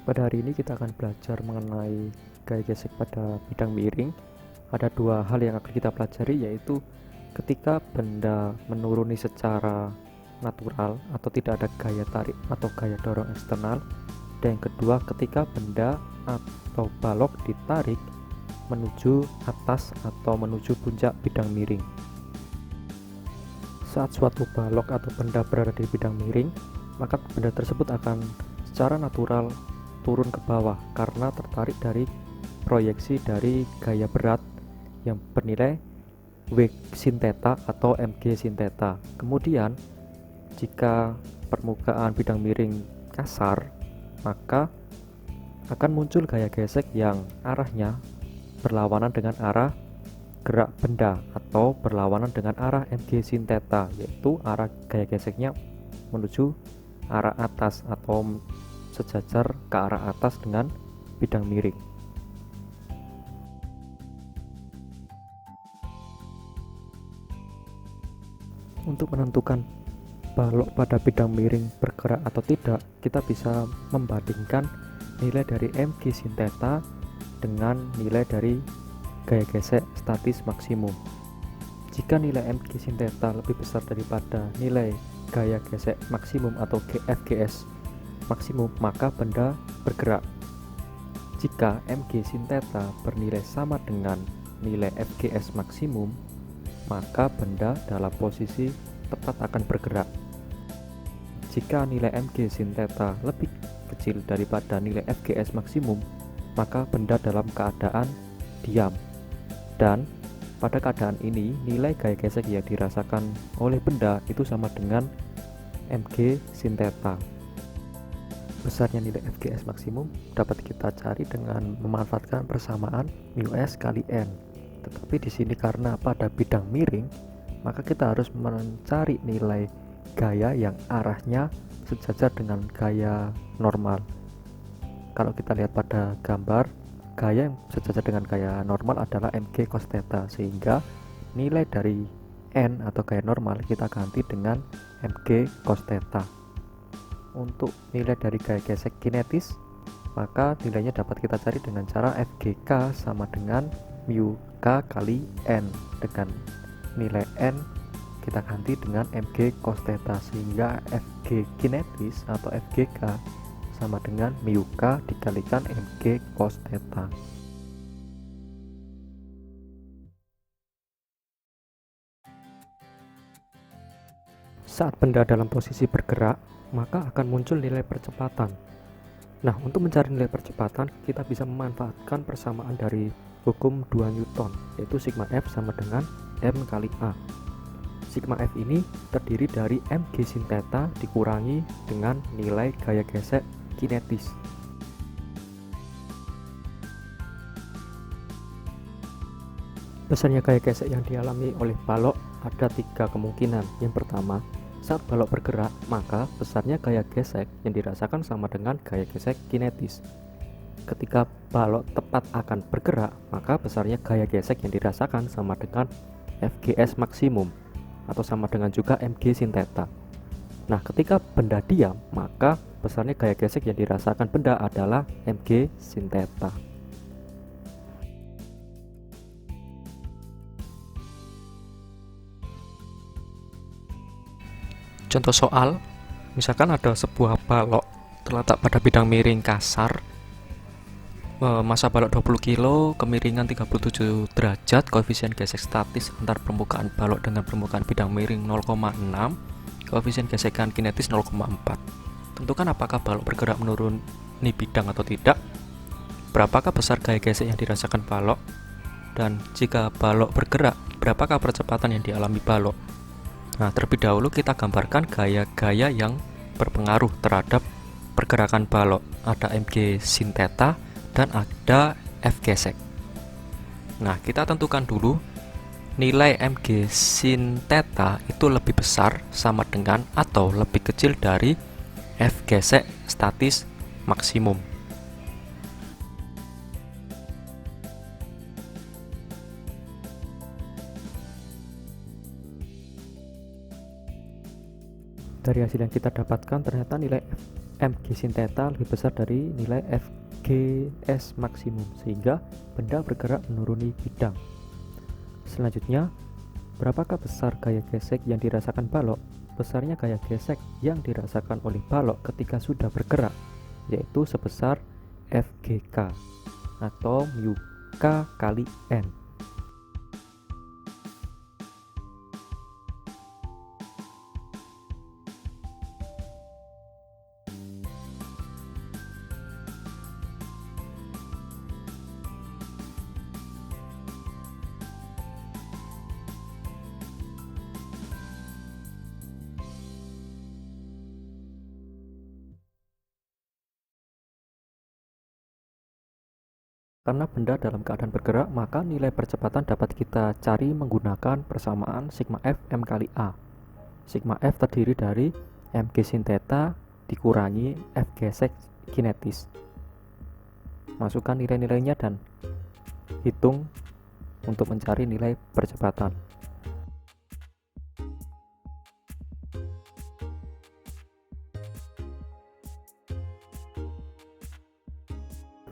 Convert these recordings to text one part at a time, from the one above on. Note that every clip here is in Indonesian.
Pada hari ini kita akan belajar mengenai gaya gesek pada bidang miring. Ada dua hal yang akan kita pelajari, yaitu ketika benda menuruni secara natural atau tidak ada gaya tarik atau gaya dorong eksternal, dan yang kedua ketika benda atau balok ditarik menuju atas atau menuju puncak bidang miring. Saat suatu balok atau benda berada di bidang miring, maka benda tersebut akan secara natural turun ke bawah karena tertarik dari proyeksi dari gaya berat yang bernilai W sin theta atau mg sin theta. Kemudian jika permukaan bidang miring kasar, maka akan muncul gaya gesek yang arahnya berlawanan dengan arah gerak benda atau berlawanan dengan arah mg sin theta, yaitu arah gaya geseknya menuju arah atas atau sejajar ke arah atas dengan bidang miring. Untuk menentukan balok pada bidang miring bergerak atau tidak, kita bisa membandingkan nilai dari mg sin theta dengan nilai dari gaya gesek statis maksimum. Jika nilai mg sin theta lebih besar daripada nilai gaya gesek maksimum atau FGS maksimum, maka benda bergerak. Jika mg sin theta bernilai sama dengan nilai FGS maksimum, maka benda dalam posisi tepat akan bergerak. Jika nilai mg sin theta lebih kecil daripada nilai FGS maksimum, maka benda dalam keadaan diam. Dan pada keadaan ini, nilai gaya gesek yang dirasakan oleh benda itu sama dengan mg sin theta. Besarnya nilai FGS maksimum dapat kita cari dengan memanfaatkan persamaan μs kali n. Tetapi di sini karena pada bidang miring, maka kita harus mencari nilai gaya yang arahnya sejajar dengan gaya normal. Kalau kita lihat pada gambar, gaya yang sejajar dengan gaya normal adalah mg cos theta, sehingga nilai dari n atau gaya normal kita ganti dengan mg cos theta. Untuk nilai dari gaya gesek kinetis, maka nilainya dapat kita cari dengan cara FGK sama dengan mu k kali n, dengan nilai n kita ganti dengan mg cos theta, sehingga Fg kinetis atau FGK sama dengan mu k dikalikan mg cos theta. Saat benda dalam posisi bergerak, maka akan muncul nilai percepatan. Nah, untuk mencari nilai percepatan, kita bisa memanfaatkan persamaan dari hukum 2 Newton, yaitu sigma F sama dengan M kali A. Sigma F ini terdiri dari mg sin theta dikurangi dengan nilai gaya gesek kinetis. Besarnya gaya gesek yang dialami oleh balok ada 3 kemungkinan. Yang pertama, saat balok bergerak, maka besarnya gaya gesek yang dirasakan sama dengan gaya gesek kinetis. Ketika balok tepat akan bergerak, maka besarnya gaya gesek yang dirasakan sama dengan FGS maksimum atau sama dengan juga mg sin theta. Nah, ketika benda diam, maka besarnya gaya gesek yang dirasakan benda adalah mg sin theta. Contoh soal, misalkan ada sebuah balok terletak pada bidang miring kasar, massa balok 20 kg, kemiringan 37 derajat, koefisien gesek statis antar permukaan balok dengan permukaan bidang miring 0,6, koefisien gesekan kinetis 0,4. Tentukan apakah balok bergerak menuruni bidang atau tidak, berapakah besar gaya gesek yang dirasakan balok, dan jika balok bergerak, berapakah percepatan yang dialami balok. Nah, terlebih dahulu kita gambarkan gaya-gaya yang berpengaruh terhadap pergerakan balok. Ada mg sin theta dan ada F gesek. Nah, kita tentukan dulu nilai mg sin theta itu lebih besar sama dengan atau lebih kecil dari F gesek statis maksimum. Dari hasil yang kita dapatkan, ternyata nilai mg sin theta lebih besar dari nilai fgs maksimum, sehingga benda bergerak menuruni bidang. Selanjutnya, berapakah besar gaya gesek yang dirasakan balok? Besarnya gaya gesek yang dirasakan oleh balok ketika sudah bergerak, yaitu sebesar FGK atau mu K kali N. Karena benda dalam keadaan bergerak, maka nilai percepatan dapat kita cari menggunakan persamaan sigma F M kali A. Sigma F terdiri dari mg sin theta dikurangi F gesek kinetis. Masukkan nilai-nilainya dan hitung untuk mencari nilai percepatan.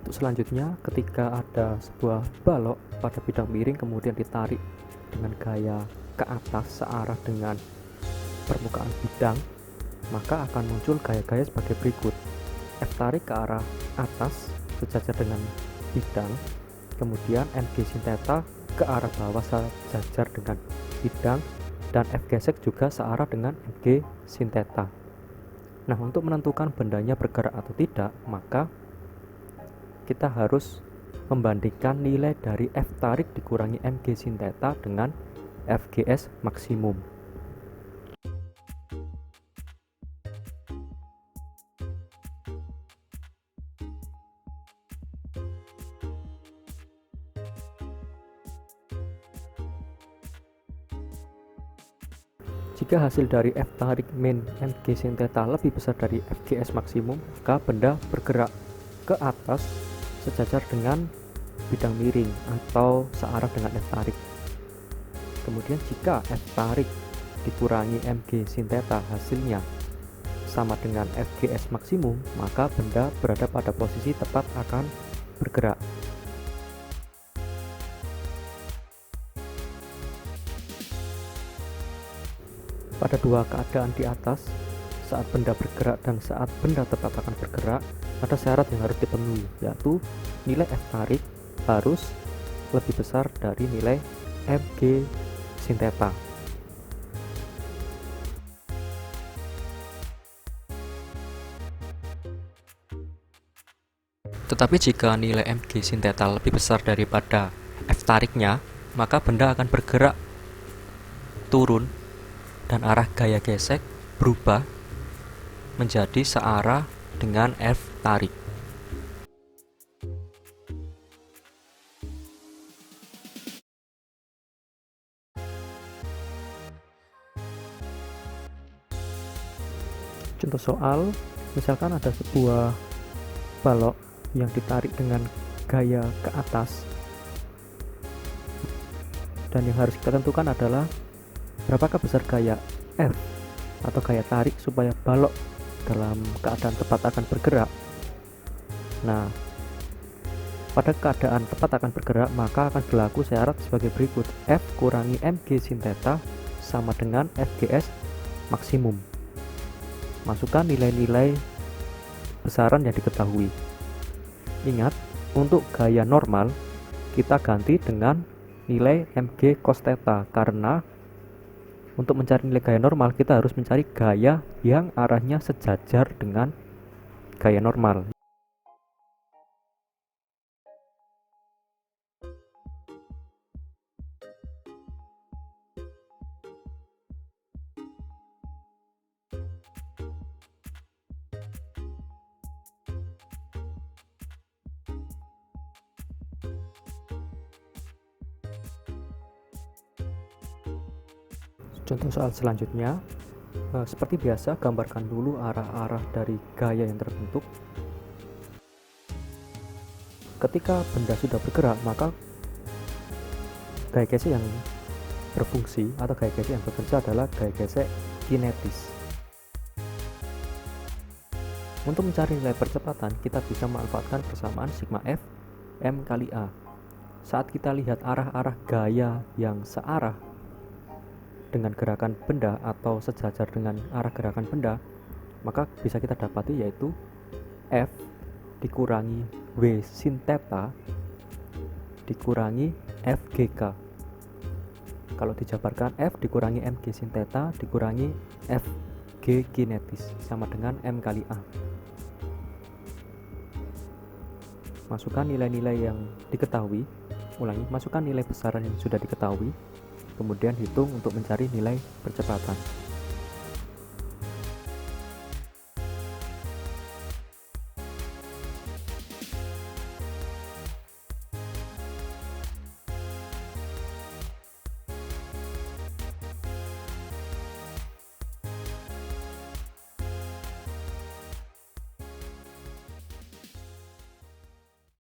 Untuk selanjutnya, ketika ada sebuah balok pada bidang miring kemudian ditarik dengan gaya ke atas searah dengan permukaan bidang, maka akan muncul gaya-gaya sebagai berikut. F tarik ke arah atas sejajar dengan bidang, kemudian mg sin theta ke arah bawah sejajar dengan bidang, dan F gesek juga searah dengan mg sin theta. Nah, untuk menentukan bendanya bergerak atau tidak, maka kita harus membandingkan nilai dari F tarik dikurangi mg sin theta dengan FGS maksimum. Jika hasil dari F tarik min mg sin theta lebih besar dari FGS maksimum, maka benda bergerak ke atas sejajar dengan bidang miring atau searah dengan F tarik. Kemudian jika F tarik dikurangi mg sin theta hasilnya sama dengan FGS maksimum, maka benda berada pada posisi tepat akan bergerak. Pada dua keadaan di atas, saat benda bergerak dan saat benda tetap akan bergerak, ada syarat yang harus dipenuhi, yaitu nilai F tarik harus lebih besar dari nilai mg sin theta. Tetapi jika nilai mg sin theta lebih besar daripada F tariknya, maka benda akan bergerak turun dan arah gaya gesek berubah menjadi searah dengan F tarik. Contoh soal, misalkan ada sebuah balok yang ditarik dengan gaya ke atas, dan yang harus kita tentukan adalah berapakah besar gaya F atau gaya tarik supaya balok dalam keadaan tepat akan bergerak. Nah, pada keadaan tepat akan bergerak, maka akan berlaku syarat sebagai berikut. F kurangi mg sin theta sama dengan FGS maksimum. Masukkan nilai-nilai besaran yang diketahui. Ingat, untuk gaya normal kita ganti dengan nilai mg cos theta, karena untuk mencari nilai gaya normal kita harus mencari gaya yang arahnya sejajar dengan gaya normal. Contoh soal selanjutnya, seperti biasa gambarkan dulu arah-arah dari gaya yang terbentuk. Ketika benda sudah bergerak, maka gaya gesek yang berfungsi atau gaya gesek yang bekerja adalah gaya gesek kinetis. Untuk mencari nilai percepatan, kita bisa memanfaatkan persamaan sigma F M kali A. Saat kita lihat arah-arah gaya yang searah dengan gerakan benda atau sejajar dengan arah gerakan benda, maka bisa kita dapati yaitu F dikurangi W sin theta dikurangi FGK. Kalau dijabarkan F dikurangi MG sin theta dikurangi FG kinetis sama dengan M kali A. Masukkan nilai-nilai yang diketahui, masukkan nilai besaran yang sudah diketahui, kemudian hitung untuk mencari nilai percepatan.